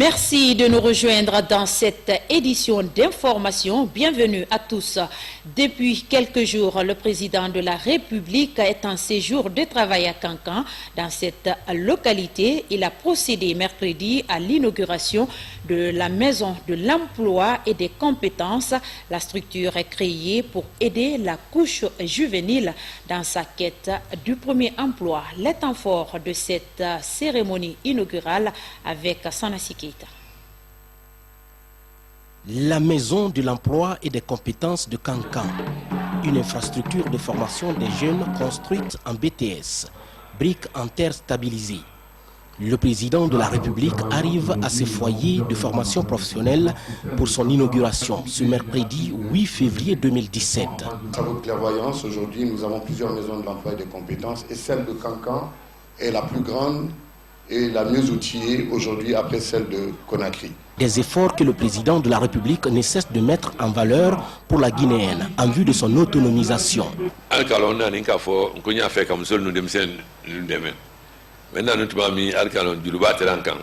Merci de nous rejoindre dans cette édition d'information. Bienvenue à tous. Depuis quelques jours, le président de la République est en séjour de travail à Kankan. Dans cette localité, il a procédé mercredi à l'inauguration de la Maison de l'Emploi et des Compétences. La structure est créée pour aider la couche juvénile dans sa quête du premier emploi. Les temps forts de cette cérémonie inaugurale avec Sanassi Keita. La Maison de l'Emploi et des Compétences de Kankan, une infrastructure de formation des jeunes construite en BTS, briques en terre stabilisée. Le président de la République arrive à ce foyer de formation professionnelle pour son inauguration ce mercredi 8 février 2017. Travaux de clairvoyance, aujourd'hui nous avons plusieurs maisons de l'emploi et des compétences et celle de Kankan est la plus grande et la mieux outillée aujourd'hui après celle de Conakry. Des efforts que le président de la République ne cesse de mettre en valeur pour la Guinéenne en vue de son autonomisation. Maintenant, nous avons mis Alcalon du Luba Terankan.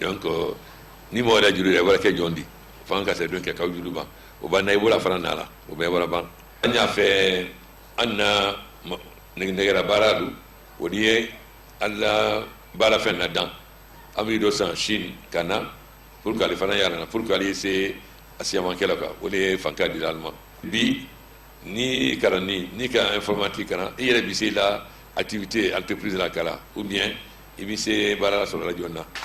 Donc, ni moi la juré, voilà que Jondi. Fanka c'est donc Kakao du Luba. Au Banaïbola Franala, au Bévolaban. On a fait Anna Negara Baradou, au lieu à la Balafen là-dedans. Amido sans Chine, Kana, pour qu'elle fasse pour qu'elle ait assez manqué là-bas, au lieu Fanka de l'Allemand. Bi, ni Karani, ni informatique, il y a des là. Activité entreprise la Kala, ou bien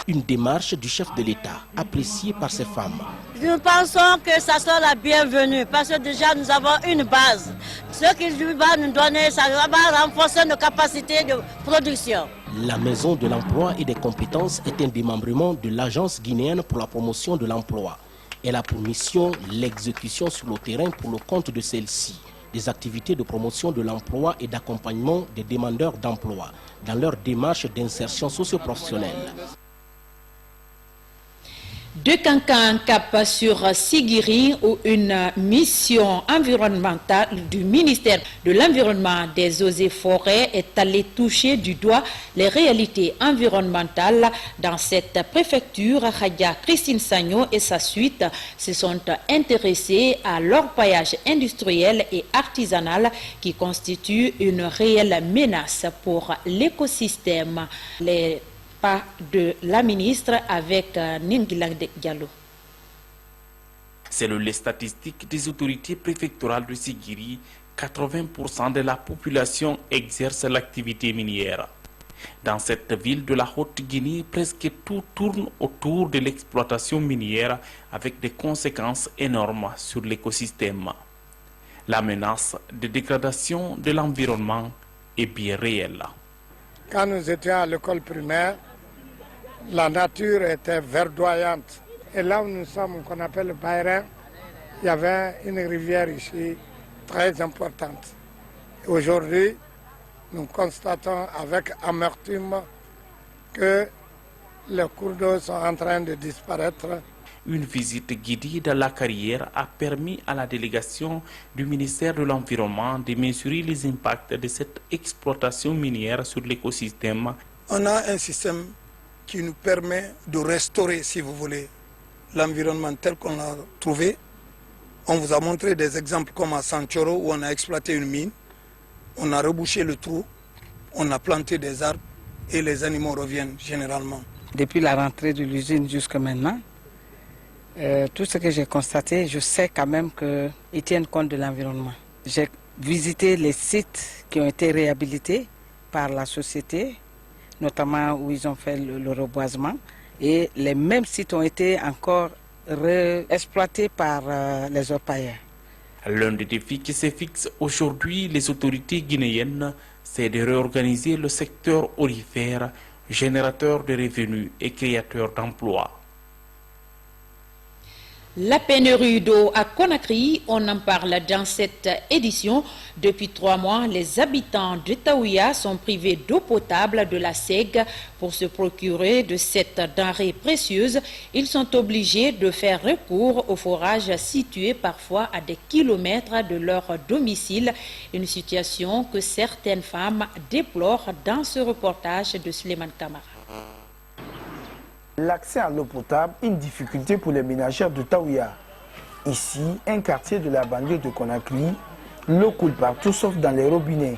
une démarche du chef de l'État appréciée par ces femmes. Nous pensons que ça sera la bienvenue parce que déjà nous avons une base. Ce qu'il va nous donner, ça va renforcer nos capacités de production. La Maison de l'Emploi et des Compétences est un démembrement de l'Agence guinéenne pour la promotion de l'emploi. Elle a pour mission l'exécution sur le terrain pour le compte de celle-ci des activités de promotion de l'emploi et d'accompagnement des demandeurs d'emploi dans leur démarche d'insertion socio-professionnelle. De Kankan cap sur Sigiri où une mission environnementale du ministère de l'Environnement, des Eaux et Forêts est allée toucher du doigt les réalités environnementales dans cette préfecture. Khadja Christine Sagno et sa suite se sont intéressés à l'orpaillage industriel et artisanal qui constitue une réelle menace pour l'écosystème. Les pas de la ministre avec Ningilang Diallo. Selon les statistiques des autorités préfectorales de Sigiri, 80% de la population exerce l'activité minière. Dans cette ville de la Haute-Guinée, presque tout tourne autour de l'exploitation minière avec des conséquences énormes sur l'écosystème. La menace de dégradation de l'environnement est bien réelle. Quand nous étions à l'école primaire, la nature était verdoyante. Et là où nous sommes, qu'on appelle le Bayrin, il y avait une rivière ici très importante. Aujourd'hui, nous constatons avec amertume que les cours d'eau sont en train de disparaître. Une visite guidée dans la carrière a permis à la délégation du ministère de l'Environnement de mesurer les impacts de cette exploitation minière sur l'écosystème. On a un système qui nous permet de restaurer, si vous voulez, l'environnement tel qu'on l'a trouvé. On vous a montré des exemples comme à Sanchoro où on a exploité une mine, on a rebouché le trou, on a planté des arbres et les animaux reviennent généralement. Depuis la rentrée de l'usine jusqu'à maintenant, tout ce que j'ai constaté, je sais quand même qu'ils tiennent compte de l'environnement. J'ai visité les sites qui ont été réhabilités par la société, notamment où ils ont fait le reboisement. Et les mêmes sites ont été encore réexploités par les orpailleurs. L'un des défis qui se fixe aujourd'hui les autorités guinéennes, c'est de réorganiser le secteur aurifère, générateur de revenus et créateur d'emplois. La pénurie d'eau à Conakry, on en parle dans cette édition. Depuis 3 mois, les habitants de Taouya sont privés d'eau potable de la SEG. Pour se procurer de cette denrée précieuse, ils sont obligés de faire recours aux forages situés parfois à des kilomètres de leur domicile. Une situation que certaines femmes déplorent dans ce reportage de Suleiman Kamara. L'accès à l'eau potable, une difficulté pour les ménagères de Taouya. Ici, un quartier de la banlieue de Conakry, l'eau coule partout sauf dans les robinets.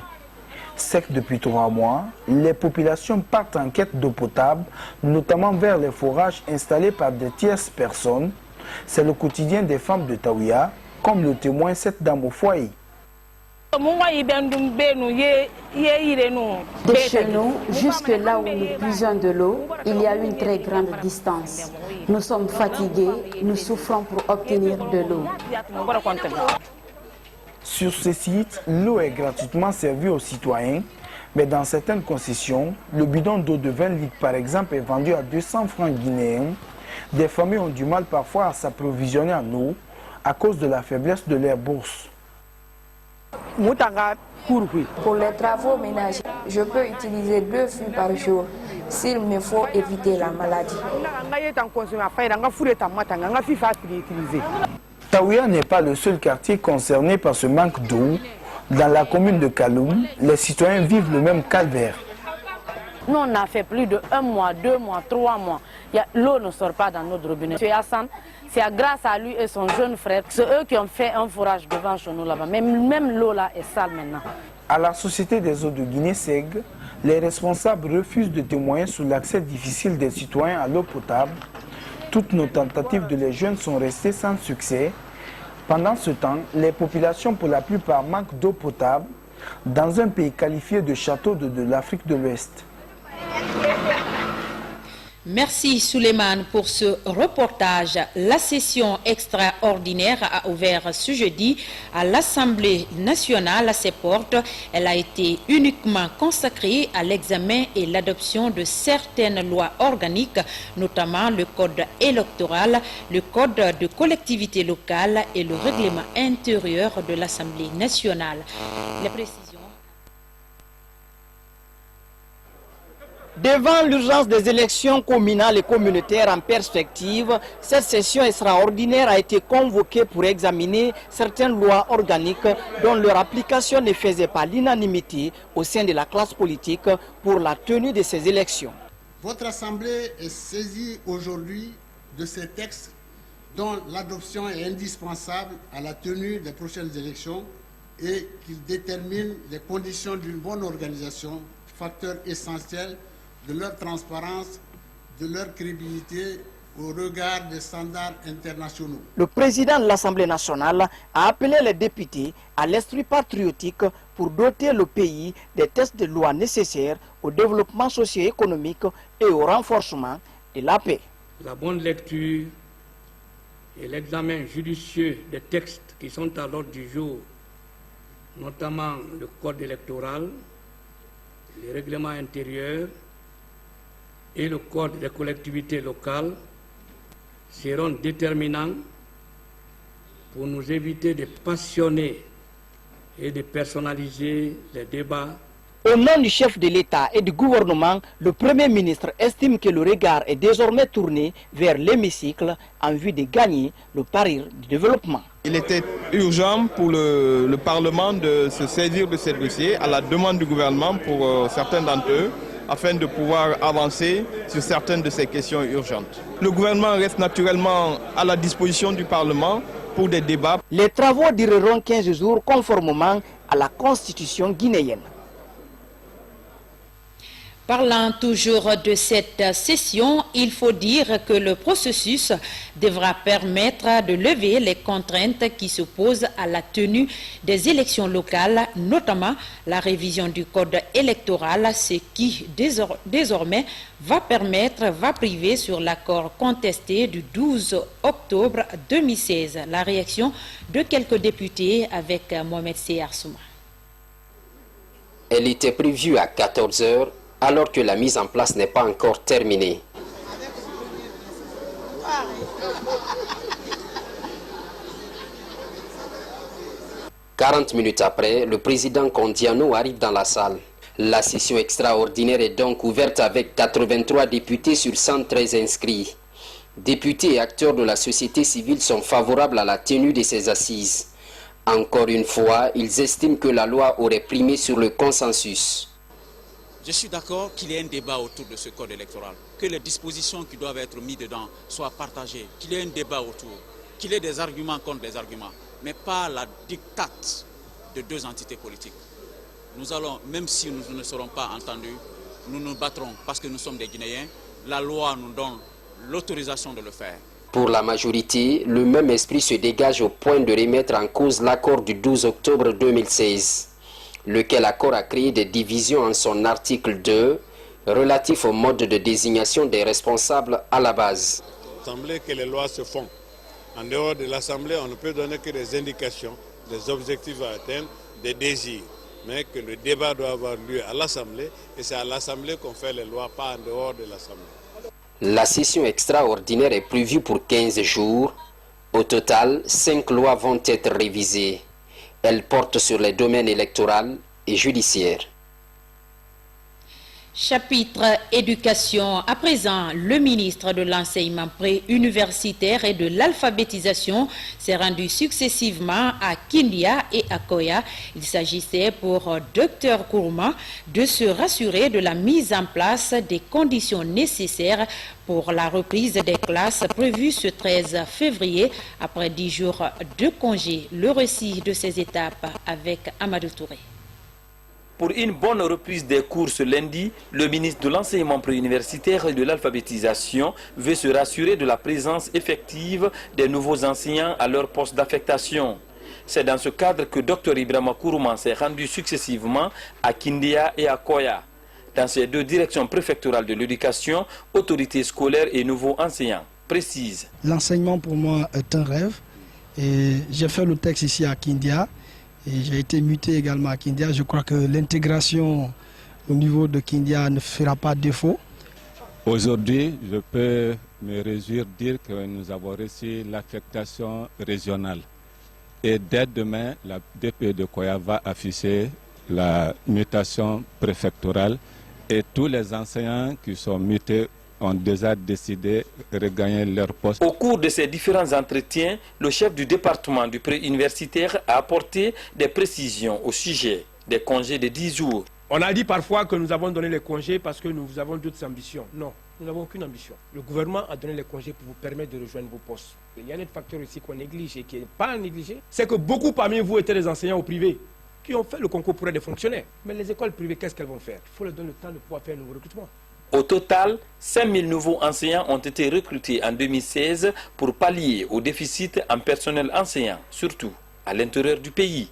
Sec depuis 3 mois, les populations partent en quête d'eau potable, notamment vers les forages installés par des tierces personnes. C'est le quotidien des femmes de Taouya, comme le témoigne cette dame au foyer. De chez nous, jusque là où nous puisons de l'eau, il y a une très grande distance. Nous sommes fatigués, nous souffrons pour obtenir de l'eau. Sur ce site, l'eau est gratuitement servie aux citoyens, mais dans certaines concessions, le bidon d'eau de 20 litres par exemple est vendu à 200 francs guinéens. Des familles ont du mal parfois à s'approvisionner en eau à cause de la faiblesse de leurs bourses. Pour les travaux ménagers, je peux utiliser 2 fûts par jour s'il me faut éviter la maladie. Taouya n'est pas le seul quartier concerné par ce manque d'eau. Dans la commune de Kaloum, les citoyens vivent le même calvaire. Nous, on a fait plus de 1 mois, 2 mois, 3 mois. L'eau ne sort pas dans notre robinet. M. Hassan, c'est grâce à lui et son jeune frère, c'est eux qui ont fait un forage devant chez nous là-bas. Même l'eau là est sale maintenant. À la Société des eaux de Guinée, SEG, les responsables refusent de témoigner sur l'accès difficile des citoyens à l'eau potable. Toutes nos tentatives de les jeunes sont restées sans succès. Pendant ce temps, les populations pour la plupart manquent d'eau potable dans un pays qualifié de château de l'Afrique de l'Ouest. Merci Souleymane pour ce reportage. La session extraordinaire a ouvert ce jeudi à l'Assemblée nationale à ses portes. Elle a été uniquement consacrée à l'examen et l'adoption de certaines lois organiques, notamment le code électoral, le code de collectivité locale et le règlement intérieur de l'Assemblée nationale. Les précisions. Devant l'urgence des élections communales et communautaires en perspective, cette session extraordinaire a été convoquée pour examiner certaines lois organiques dont leur application ne faisait pas l'unanimité au sein de la classe politique pour la tenue de ces élections. Votre Assemblée est saisie aujourd'hui de ces textes dont l'adoption est indispensable à la tenue des prochaines élections et qui déterminent les conditions d'une bonne organisation, facteur essentiel de leur transparence, de leur crédibilité au regard des standards internationaux. Le président de l'Assemblée nationale a appelé les députés à l'esprit patriotique pour doter le pays des textes de loi nécessaires au développement socio-économique et au renforcement de la paix. La bonne lecture et l'examen judicieux des textes qui sont à l'ordre du jour, notamment le code électoral, les règlements intérieurs et le code des collectivités locales seront déterminants pour nous éviter de passionner et de personnaliser les débats. Au nom du chef de l'État et du gouvernement, le Premier ministre estime que le regard est désormais tourné vers l'hémicycle en vue de gagner le pari du développement. Il était urgent pour le Parlement de se saisir de ces dossiers à la demande du gouvernement pour certains d'entre eux, afin de pouvoir avancer sur certaines de ces questions urgentes. Le gouvernement reste naturellement à la disposition du Parlement pour des débats. Les travaux dureront 15 jours conformément à la Constitution guinéenne. Parlant toujours de cette session, il faut dire que le processus devra permettre de lever les contraintes qui se posent à la tenue des élections locales, notamment la révision du code électoral, ce qui désormais va priver sur l'accord contesté du 12 octobre 2016. La réaction de quelques députés avec Mohamed Seyar Souma. Elle était prévue à 14 h alors que la mise en place n'est pas encore terminée. « 40 minutes après, le président Kondiano arrive dans la salle. La session extraordinaire est donc ouverte avec 83 députés sur 113 inscrits. Députés et acteurs de la société civile sont favorables à la tenue de ces assises. Encore une fois, ils estiment que la loi aurait primé sur le consensus. Je suis d'accord qu'il y ait un débat autour de ce code électoral, que les dispositions qui doivent être mises dedans soient partagées, qu'il y ait un débat autour, qu'il y ait des arguments contre des arguments, mais pas la dictate de deux entités politiques. Nous allons, même si nous ne serons pas entendus, nous nous battrons parce que nous sommes des Guinéens. La loi nous donne l'autorisation de le faire. Pour la majorité, le même esprit se dégage au point de remettre en cause l'accord du 12 octobre 2016, lequel accord a créé des divisions en son article 2 relatif au mode de désignation des responsables à la base. L'Assemblée que les lois se font. En dehors de l'Assemblée, on ne peut donner que des indications, des objectifs à atteindre, des désirs. Mais que le débat doit avoir lieu à l'Assemblée, et c'est à l'Assemblée qu'on fait les lois, pas en dehors de l'Assemblée. La session extraordinaire est prévue pour 15 jours. Au total, 5 lois vont être révisées. Elles portent sur les domaines électoral et judiciaire. Chapitre éducation. À présent, le ministre de l'enseignement pré-universitaire et de l'alphabétisation s'est rendu successivement à Kindia et à Koya. Il s'agissait pour Dr Kourma de se rassurer de la mise en place des conditions nécessaires pour la reprise des classes prévues ce 13 février après 10 jours de congé. Le récit de ces étapes avec Amadou Touré. Pour une bonne reprise des cours ce lundi, le ministre de l'enseignement préuniversitaire et de l'alphabétisation veut se rassurer de la présence effective des nouveaux enseignants à leur poste d'affectation. C'est dans ce cadre que Dr Ibrahima Kourouman s'est rendu successivement à Kindia et à Koya. Dans ces deux directions préfectorales de l'éducation, autorités scolaires et nouveaux enseignants précisent. L'enseignement pour moi est un rêve et j'ai fait le texte ici à Kindia. Et j'ai été muté également à Kindia. Je crois que l'intégration au niveau de Kindia ne fera pas défaut. Aujourd'hui, je peux me réjouir de dire que nous avons reçu l'affectation régionale. Et dès demain, la DPE de Koya va afficher la mutation préfectorale. Et tous les enseignants qui sont mutés ont déjà décidé de regagner leur poste. Au cours de ces différents entretiens, le chef du département du préuniversitaire a apporté des précisions au sujet des congés de 10 jours. On a dit parfois que nous avons donné les congés parce que nous avons d'autres ambitions. Non, nous n'avons aucune ambition. Le gouvernement a donné les congés pour vous permettre de rejoindre vos postes. Il y a un autre facteur ici qu'on néglige et qui n'est pas négligé, c'est que beaucoup parmi vous étaient des enseignants au privé qui ont fait le concours pour être des fonctionnaires. Mais les écoles privées, qu'est-ce qu'elles vont faire? Il faut leur donner le temps de pouvoir faire un nouveau recrutement. Au total, 5000 nouveaux enseignants ont été recrutés en 2016 pour pallier au déficit en personnel enseignant, surtout à l'intérieur du pays.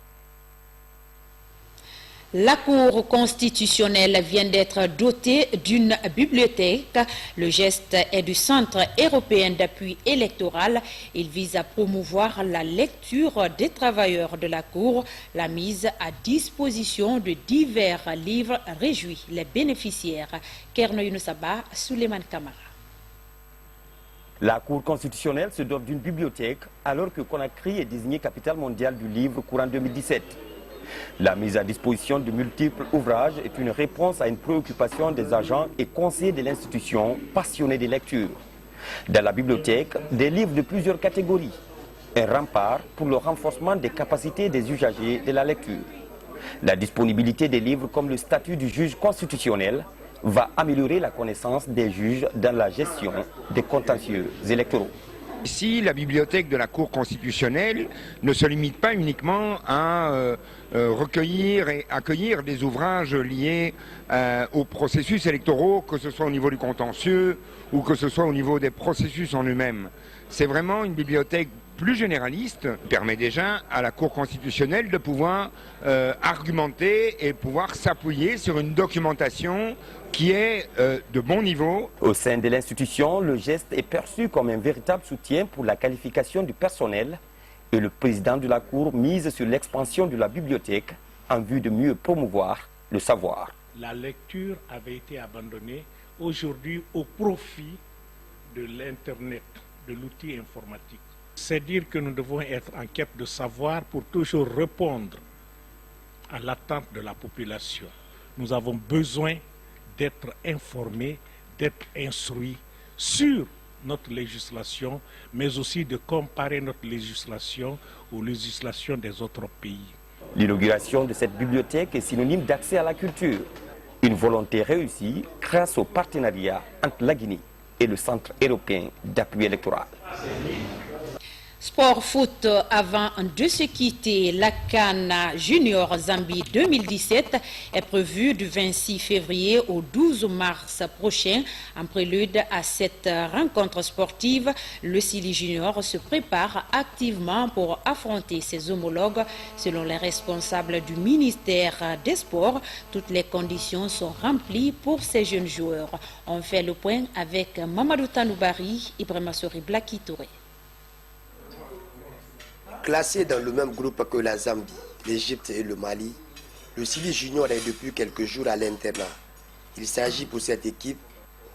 La Cour constitutionnelle vient d'être dotée d'une bibliothèque. Le geste est du Centre européen d'appui électoral. Il vise à promouvoir la lecture des travailleurs de la Cour. La mise à disposition de divers livres réjouit les bénéficiaires. Kerno Younoussaba, Souleymane Kamara. La Cour constitutionnelle se dote d'une bibliothèque alors que Conakry est désignée capitale mondiale du livre courant 2017. La mise à disposition de multiples ouvrages est une réponse à une préoccupation des agents et conseillers de l'institution passionnés de lecture. Dans la bibliothèque, des livres de plusieurs catégories. Un rempart pour le renforcement des capacités des usagers de la lecture. La disponibilité des livres comme le statut du juge constitutionnel va améliorer la connaissance des juges dans la gestion des contentieux électoraux. Ici, la bibliothèque de la Cour constitutionnelle ne se limite pas uniquement à recueillir et accueillir des ouvrages liés aux processus électoraux, que ce soit au niveau du contentieux ou que ce soit au niveau des processus en eux-mêmes. C'est vraiment une bibliothèque plus généraliste, qui permet déjà à la Cour constitutionnelle de pouvoir argumenter et pouvoir s'appuyer sur une documentation qui est de bon niveau. Au sein de l'institution, le geste est perçu comme un véritable soutien pour la qualification du personnel et le président de la Cour mise sur l'expansion de la bibliothèque en vue de mieux promouvoir le savoir. La lecture avait été abandonnée aujourd'hui au profit de l'Internet, de l'outil informatique. C'est dire que nous devons être en quête de savoir pour toujours répondre à l'attente de la population. Nous avons besoin d'être informés, d'être instruits sur notre législation, mais aussi de comparer notre législation aux législations des autres pays. L'inauguration de cette bibliothèque est synonyme d'accès à la culture. Une volonté réussie grâce au partenariat entre la Guinée et le Centre européen d'appui électoral. Sport foot, avant de se quitter, la CAN Junior Zambie 2017 est prévue du 26 février au 12 mars prochain. En prélude à cette rencontre sportive, le Sili Junior se prépare activement pour affronter ses homologues. Selon les responsables du ministère des Sports, toutes les conditions sont remplies pour ces jeunes joueurs. On fait le point avec Mamadou Tanoubari, Ibrahima Sori Blaki Touré. Classé dans le même groupe que la Zambie, l'Égypte et le Mali, le Sili Junior est depuis quelques jours à l'internat. Il s'agit pour cette équipe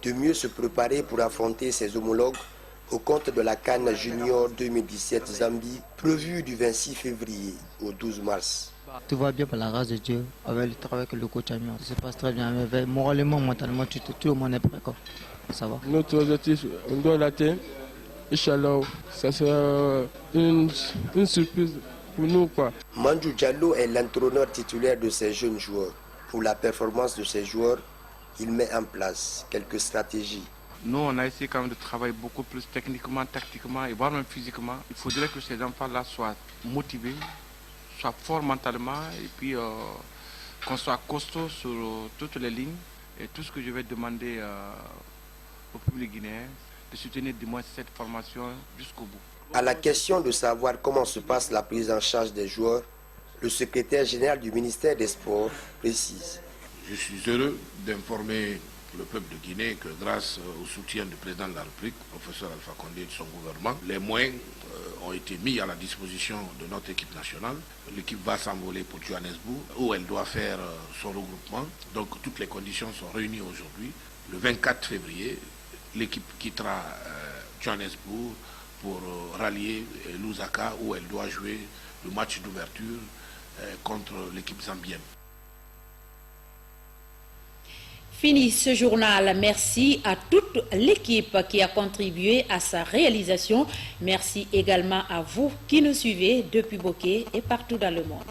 de mieux se préparer pour affronter ses homologues au compte de la CAN Junior 2017 Zambie, prévue du 26 février au 12 mars. Tout va bien par la grâce de Dieu, avec le travail que le coach a mis. Ça se passe très bien, mais moralement, mentalement, tout le monde est prêt. Ça va. Notre objectif, on doit l'atteindre. Inch'Allah, ça sera une surprise pour nous. Mandjou Diallo est l'entraîneur titulaire de ces jeunes joueurs. Pour la performance de ces joueurs, il met en place quelques stratégies. Nous, on a essayé quand même de travailler beaucoup plus techniquement, tactiquement et voire même physiquement. Il faudrait que ces enfants-là soient motivés, soient forts mentalement et puis qu'on soit costaud sur toutes les lignes. Et tout ce que je vais demander au public guinéen, de soutenir du moins cette formation jusqu'au bout. À la question de savoir comment se passe la prise en charge des joueurs, le secrétaire général du ministère des Sports précise. Je suis heureux d'informer le peuple de Guinée que grâce au soutien du président de la République, professeur Alpha Condé et de son gouvernement, les moyens ont été mis à la disposition de notre équipe nationale. L'équipe va s'envoler pour Johannesburg où elle doit faire son regroupement. Donc toutes les conditions sont réunies aujourd'hui. Le 24 février, l'équipe quittera Johannesburg pour rallier Lusaka où elle doit jouer le match d'ouverture contre l'équipe zambienne. Fini ce journal. Merci à toute l'équipe qui a contribué à sa réalisation. Merci également à vous qui nous suivez depuis Bokeh et partout dans le monde.